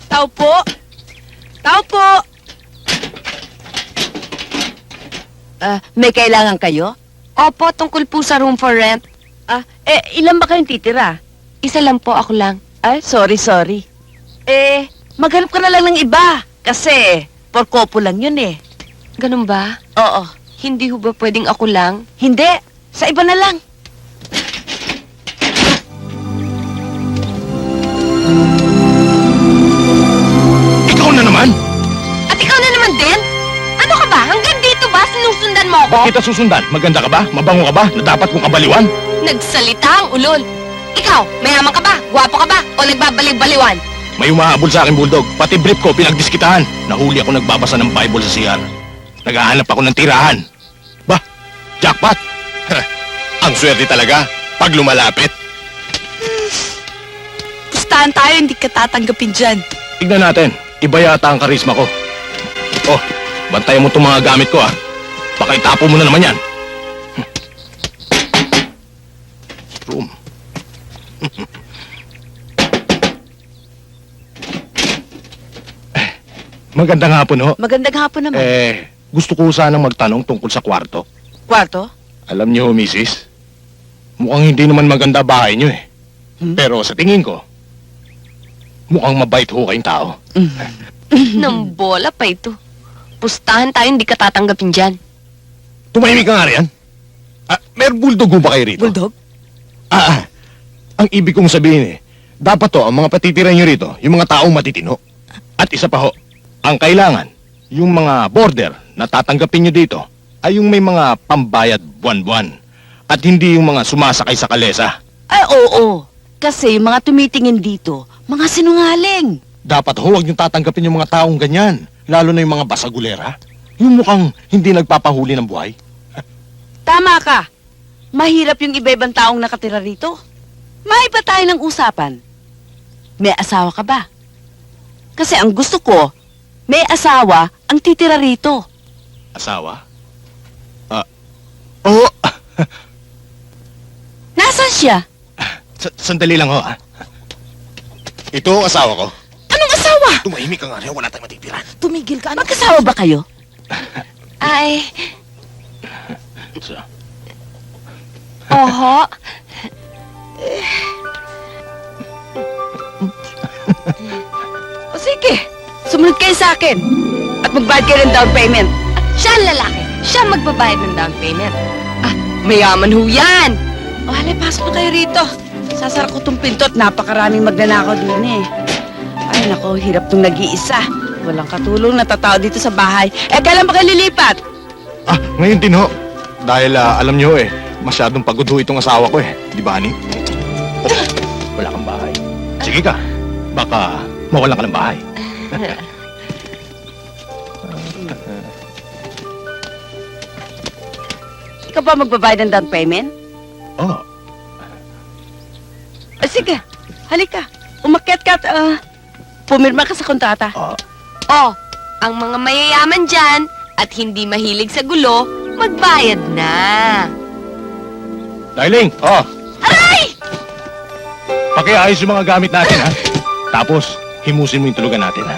Tao po! Tao po! May kailangan kayo? Opo, tungkol po sa room for rent. Ilan ba kayong titira? Isa lang po, ako lang. Ay, sorry. Maghanap ka na lang ng iba. Kasi, for couple lang yun eh. Ganun ba? Oo. Hindi ho ba pwedeng ako lang? Hindi. Sa iba na lang. Ikaw na naman! At ikaw na naman din? Ano ka ba? Hanggang dito ba? Sinusundan mo ako? Bakit kita susundan? Maganda ka ba? Mabango ka ba? Na dapat kong kabaliwan? Nagsalita ang ulol. Ikaw, mayaman ka ba? Gwapo ka ba? O nagbabaliw-baliwan? May umahabol sa akin, Bulldog. Pati brief ko, pinagdiskitahan. Nahuli ako nagbabasa ng Bible sa CR. Naghahanap ako ng tirahan. Bah, jackpot! Ang swerte talaga, pag lumalapit. Pustahan tayo, hindi ka tatanggapin dyan. Tignan natin, iba yata ang karisma ko. Oh, bantayan mo itong mga gamit ko, ah. Baka itapo mo na naman yan. Room. Magandang hapon, ho. Magandang hapon naman. Gusto ko sanang magtanong tungkol sa kwarto. Kwarto? Alam niyo, Mrs., mukhang hindi naman maganda bahay niyo eh. Pero sa tingin ko, mukhang mabait ho kayong tao. Nang bola pa ito. Pustahan tayo, hindi ka tatanggapin dyan. Tumahimik ka nga riyan. May bulldog ho ba kayo rito? Bulldog? Ang ibig kong sabihin dapat to, ang mga patitira niyo rito, yung mga taong matitino. At isa pa ho, ang kailangan, yung mga border na tatanggapin niyo dito, ay yung may mga pambayad buwan-buwan. At hindi yung mga sumasakay sa kalesa. Ay, oo. Kasi yung mga tumitingin dito, mga sinungaling. Dapat ho, huwag niyo tatanggapin yung mga taong ganyan. Lalo na yung mga basagulera. Yung mukhang hindi nagpapahuli ng buhay. Tama ka. Mahirap yung iba-ibang taong nakatira rito. Maiba tayo ng usapan. May asawa ka ba? Kasi ang gusto ko, may asawa ang titira rito. Asawa? Oo. Nasaan siya? Sandali lang ho, Ito ang asawa ko. Anong asawa? Tumahimik ka nga rin, wala tayong matitira. Tumigil ka. Magkasawa ba kayo? Ay, So, oho. O sige, sumunod kayo sa akin. At magbayad kayo ng down payment. Siya ang lalaki. Siya ang magbabayad ng down payment. Mayaman ho yan. O halay, pasok na kayo rito. Sasara ko tong pinto at napakaraming magnanakaw din eh. Ay nako, hirap tong nag-iisa. Walang katulong na tatao dito sa bahay. Kailan ba kayo lilipat? ngayon din ho. Dahil alam niyo masyadong pagod ho itong asawa ko Di ba, honey? Oh, wala kang bahay. Sige ka. Baka mawalan ka ng bahay. Ikaw ba magbabayad ng down payment? Oh, Sige, halika. Umakyat ka at pumirma ka sa kontrata. Oh, ang mga mayayaman dyan at hindi mahilig sa gulo, magbayad na. Darling, Aray! pakiayos yung mga gamit natin, ha? Tapos, himusin mo yung tulugan natin, ha?